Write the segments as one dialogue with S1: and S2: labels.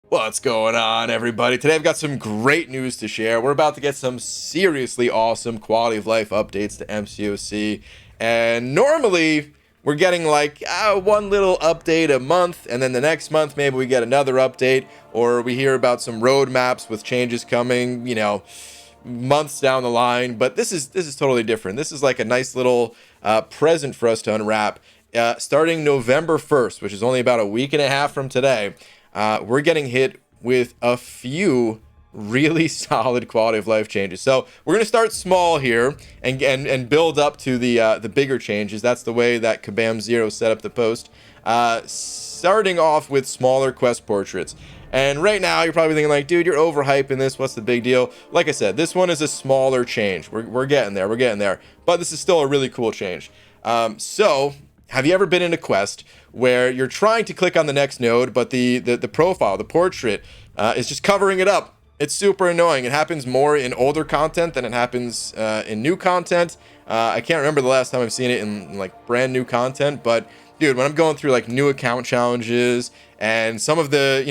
S1: What's going on, everybody? Today I've got some great news to share. We're about to get some seriously awesome quality of life updates to MCOC. And normally we're getting like one little update a month, and then the next month maybe we get another update, or we hear about some roadmaps with changes coming, months down the line. But this is totally different. This is like a nice little present for us to unwrap. Starting November 1st, which is only about a week and a half from today. We're getting hit with a few really solid quality of life changes. So we're going to start small here and build up to the bigger changes. That's the way that Kabam Zero set up the post. Starting off with smaller quest portraits. And right now you're probably thinking like, dude, you're overhyping this. What's the big deal? Like I said, this one is a smaller change. We're getting there. We're getting there. But this is still a really cool change. So have you ever been in a quest where you're trying to click on the next node, but the profile, the portrait, is just covering it up? It's super annoying. It happens more in older content than it happens in new content. I can't remember the last time I've seen it in like brand new content, but dude, when I'm going through like new account challenges and some of the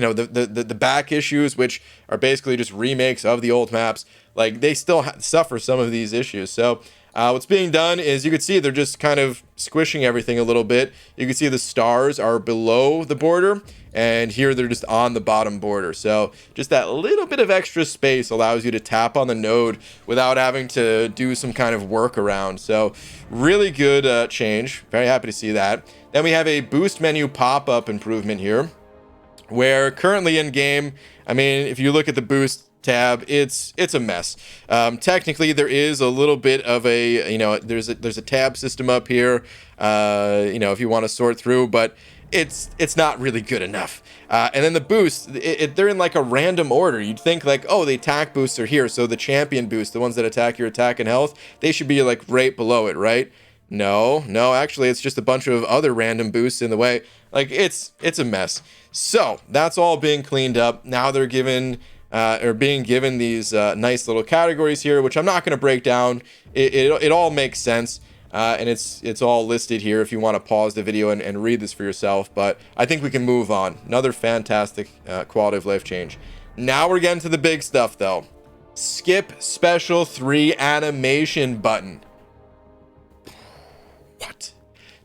S1: the back issues, which are basically just remakes of the old maps, like they still suffer some of these issues. So what's being done is you can see they're just kind of squishing everything a little bit. You can see the stars are below the border, and here they're just on the bottom border. So just that little bit of extra space allows you to tap on the node without having to do some kind of workaround. So really good change. Very happy to see that. Then we have a boost menu pop-up improvement here, where currently in game, I mean, if you look at the boost tab, it's a mess. Technically there is a little bit of a there's a tab system up here, if you want to sort through, but it's not really good enough. And then the boosts, they're in like a random order. You'd think like, oh, the attack boosts are here, so the champion boost, the ones that attack your attack and health, they should be like right below it, right? No, actually it's just a bunch of other random boosts in the way. Like it's a mess. So that's all being cleaned up. Now they're being given these nice little categories here, which I'm not going to break down. It all makes sense, and it's all listed here if you want to pause the video and read this for yourself. But I think we can move on. Another fantastic quality of life change. Now we're getting to the big stuff, though. Skip Special 3 animation button. What?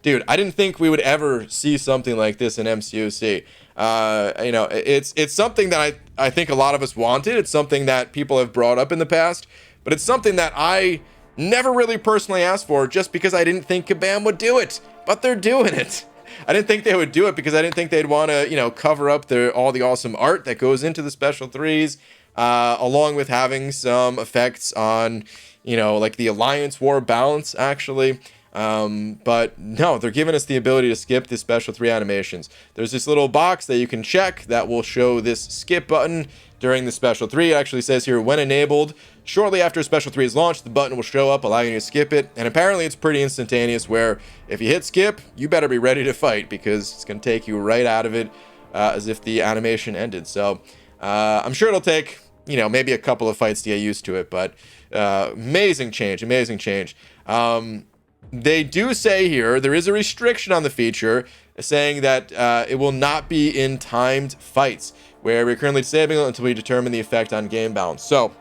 S1: Dude, I didn't think we would ever see something like this in MCOC. It's something that I think a lot of us wanted. It's something that people have brought up in the past, but it's something that I never really personally asked for just because I didn't think Kabam would do it, but they're doing it. I didn't think they would do it because I didn't think they'd want to, cover up all the awesome art that goes into the special threes, along with having some effects on, like the Alliance War balance, actually. But no, they're giving us the ability to skip the special 3 animations. There's this little box that you can check that will show this skip button during the special 3. It actually says here, when enabled, shortly after special 3 is launched, the button will show up, allowing you to skip it. And apparently it's pretty instantaneous, where if you hit skip, you better be ready to fight, because it's going to take you right out of it, as if the animation ended. So I'm sure it'll take maybe a couple of fights to get used to it, but amazing change. They do say here there is a restriction on the feature, saying that it will not be in timed fights, where we're currently disabling it until we determine the effect on game balance. So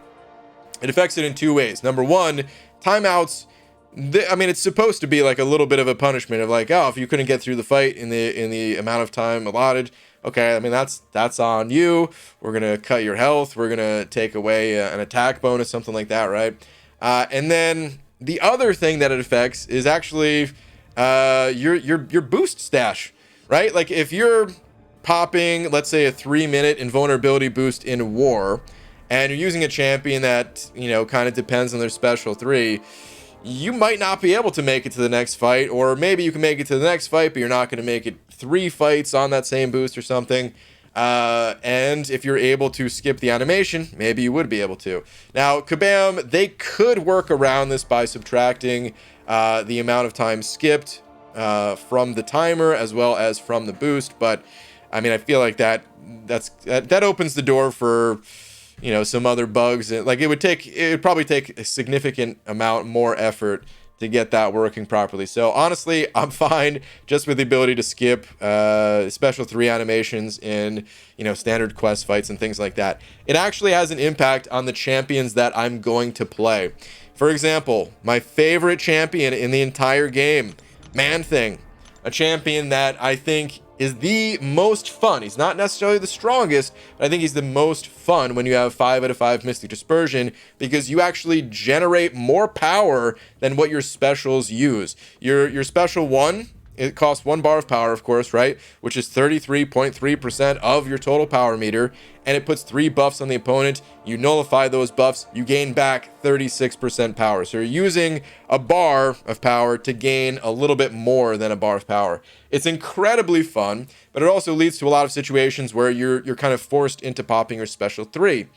S1: it affects it in two ways. Number one, timeouts. It's supposed to be like a little bit of a punishment of like, oh, if you couldn't get through the fight in the amount of time allotted, okay, that's on you. We're gonna cut your health. We're gonna take away an attack bonus, something like that, right? And then the other thing that it affects is actually your boost stash, right? Like if you're popping, let's say, a 3-minute invulnerability boost in war, and you're using a champion that kind of depends on their special 3, you might not be able to make it to the next fight, or maybe you can make it to the next fight, but you're not going to make it 3 fights on that same boost or something. And if you're able to skip the animation, maybe you would be able to. Now, Kabam, they could work around this by subtracting the amount of time skipped from the timer as well as from the boost, but I feel like that opens the door for some other bugs. Like it would probably take a significant amount more effort to get that working properly. So honestly, I'm fine just with the ability to skip special 3 animations in, you know, standard quest fights and things like that. It actually has an impact on the champions that I'm going to play. For example, my favorite champion in the entire game, ManThing, a champion that I think is the most fun. He's not necessarily the strongest, but I think he's the most fun when you have 5 out of 5 Mystic Dispersion, because you actually generate more power than what your specials use. Your special 1, it costs 1 bar of power, of course, right? Which is 33.3% of your total power meter, and it puts 3 buffs on the opponent. You nullify those buffs, you gain back 36% power. So you're using a bar of power to gain a little bit more than a bar of power. It's incredibly fun, but it also leads to a lot of situations where you're kind of forced into popping your special 3.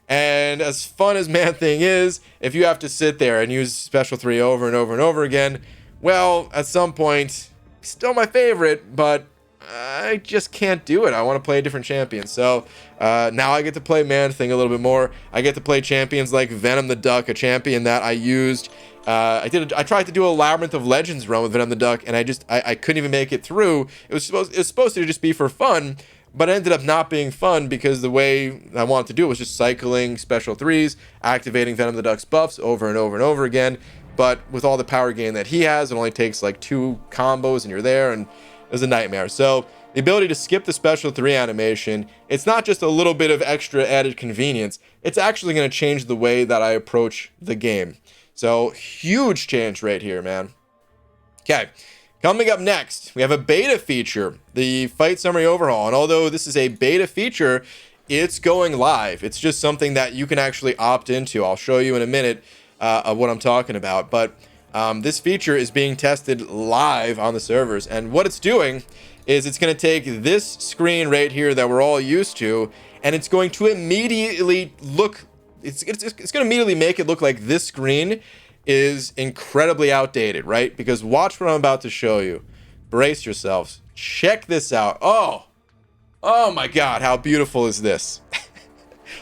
S1: And as fun as ManThing is, if you have to sit there and use special 3 over and over and over again, well, at some point, still my favorite, but I just can't do it. I want to play a different champion. So now I get to play ManThing a little bit more. I get to play champions like Venom the Duck, a champion that I used. I tried to do a Labyrinth of Legends run with Venom the Duck, and I couldn't even make it through. It was supposed to just be for fun, but it ended up not being fun because the way I wanted to do it was just cycling special 3s, activating Venom the Duck's buffs over and over and over again. But with all the power gain that he has, it only takes like 2 combos and you're there, and it was a nightmare. So the ability to skip the special 3 animation, it's not just a little bit of extra added convenience, it's actually going to change the way that I approach the game. So huge change right here, man. Okay, coming up next, we have a beta feature, the Fight Summary Overhaul. And although this is a beta feature, it's going live. It's just something that you can actually opt into. I'll show you in a minute of what I'm talking about. But this feature is being tested live on the servers. And what it's doing is it's going to take this screen right here that we're all used to, and it's going to immediately look, it's going to immediately make it look like this screen is incredibly outdated, right? Because watch what I'm about to show you. Brace yourselves. Check this out. Oh my God, how beautiful is this?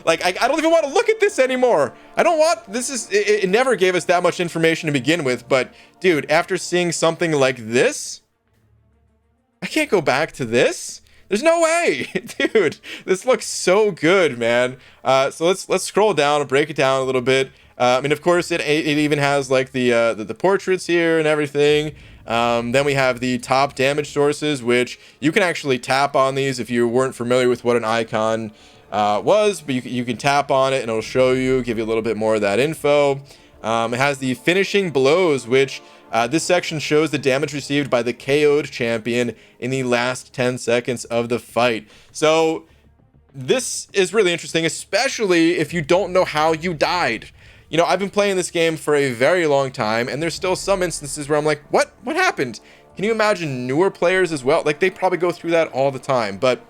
S1: Like, I don't even want to look at this anymore. I don't want, it never gave us that much information to begin with, but dude, after seeing something like this, I can't go back to this. There's no way. Dude, this looks so good, man. So let's scroll down and break it down a little bit. I mean, of course, it even has like the portraits here and everything. Then we have the top damage sources, which you can actually tap on these if you weren't familiar with what an icon was, but you can tap on it and it'll show you, give you a little bit more of that info. It has the finishing blows, which this section shows the damage received by the KO'd champion in the last 10 seconds of the fight. So this is really interesting, especially if you don't know how you died. You know, I've been playing this game for a very long time, and there's still some instances where I'm like, what happened? Can you imagine newer players as well? Like, they probably go through that all the time. But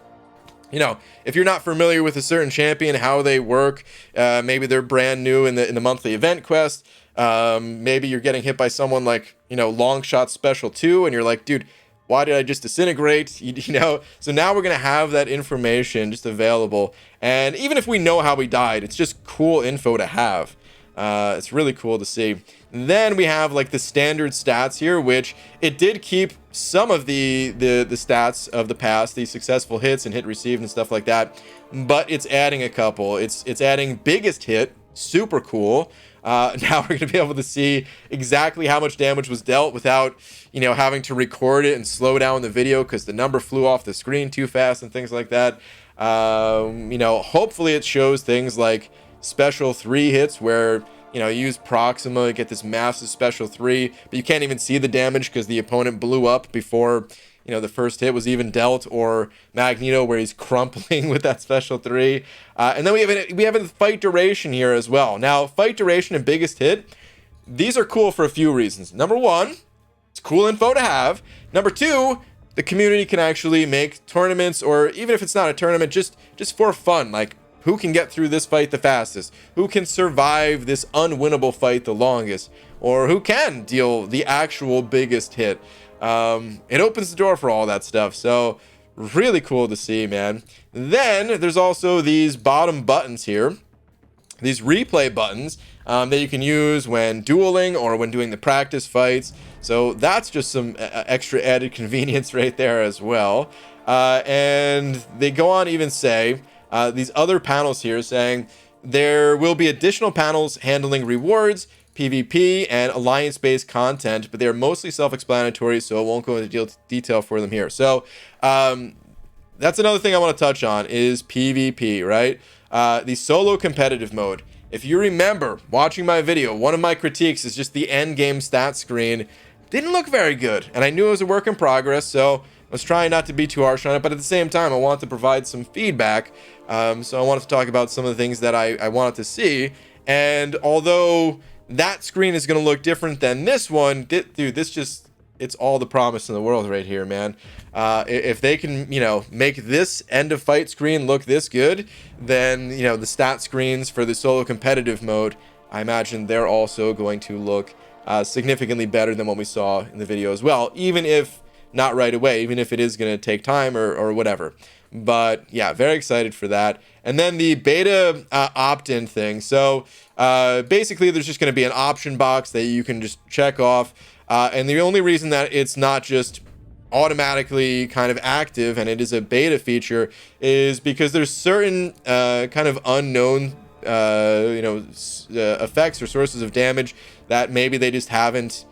S1: you know, if you're not familiar with a certain champion, how they work, maybe they're brand new in the monthly event quest. Maybe you're getting hit by someone like, you know, long shot special 2, and you're like, dude, why did I just disintegrate? You know, so now we're gonna have that information just available. And even if we know how we died, it's just cool info to have. It's really cool to see. Then we have like the standard stats here, which it did keep some of the stats of the past, the successful hits and hit received and stuff like that, but it's adding a couple. It's adding biggest hit, super cool. Now we're gonna be able to see exactly how much damage was dealt without, you know, having to record it and slow down the video because the number flew off the screen too fast and things like that. You know, hopefully it shows things like special 3 hits where, you know, you use Proxima, get this massive special 3, but you can't even see the damage because the opponent blew up before, you know, the first hit was even dealt, or Magneto where he's crumpling with that special 3. And then we have a fight duration here as well. Now, fight duration and biggest hit, these are cool for a few reasons. Number 1, it's cool info to have. Number 2, the community can actually make tournaments, or even if it's not a tournament, just for fun, like, who can get through this fight the fastest? Who can survive this unwinnable fight the longest? Or who can deal the actual biggest hit? It opens the door for all that stuff. So really cool to see, man. Then there's also these bottom buttons here. these replay buttons that you can use when dueling or when doing the practice fights. So that's just some extra added convenience right there as well. And they go on to even say these other panels here saying there will be additional panels handling rewards, PvP, and alliance-based content, but they're mostly self-explanatory, so I won't go into detail for them here. So that's another thing I want to touch on is PvP, right? The solo competitive mode. If you remember watching my video, one of my critiques is just the end game stat screen didn't look very good, and I knew it was a work in progress, so I was trying not to be too harsh on it, but at the same time I wanted to provide some feedback. So I wanted to talk about some of the things that I wanted to see, and although that screen is going to look different than this one, dude, this just, it's all the promise in the world right here, man. If they can, you know, make this end of fight screen look this good, then, you know, the stat screens for the solo competitive mode, I imagine they're also going to look significantly better than what we saw in the video as well, even if not right away, even if it is going to take time or whatever. But yeah, very excited for that. And then the beta opt-in thing. So basically there's just going to be an option box that you can just check off. And the only reason that it's not just automatically kind of active and it is a beta feature is because there's certain kind of unknown effects or sources of damage that maybe they just haven't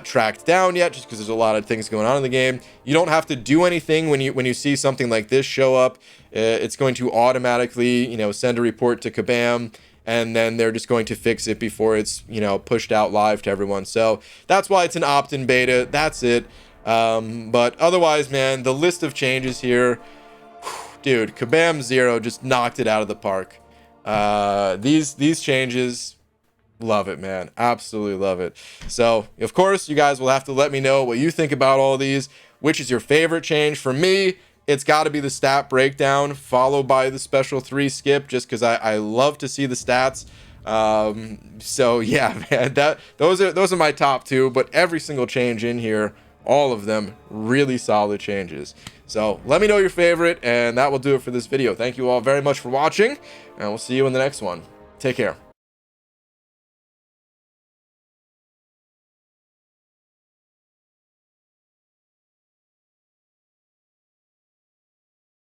S1: tracked down yet, just because there's a lot of things going on in the game. You don't have to do anything when you see something like this show up. It's going to automatically, you know, send a report to Kabam, and then they're just going to fix it before it's, you know, pushed out live to everyone. So that's why it's an opt-in beta. That's it. But otherwise, man, the list of changes here, dude, Kabam 0 just knocked it out of the park. These changes, love it, man. Absolutely love it. So, of course, you guys will have to let me know what you think about all these. Which is your favorite change? For me, it's got to be the stat breakdown, followed by the special 3 skip, just because I love to see the stats. So, yeah, man, those are my top 2, but every single change in here, all of them, really solid changes. So, let me know your favorite, and that will do it for this video. Thank you all very much for watching, and we'll see you in the next one. Take care.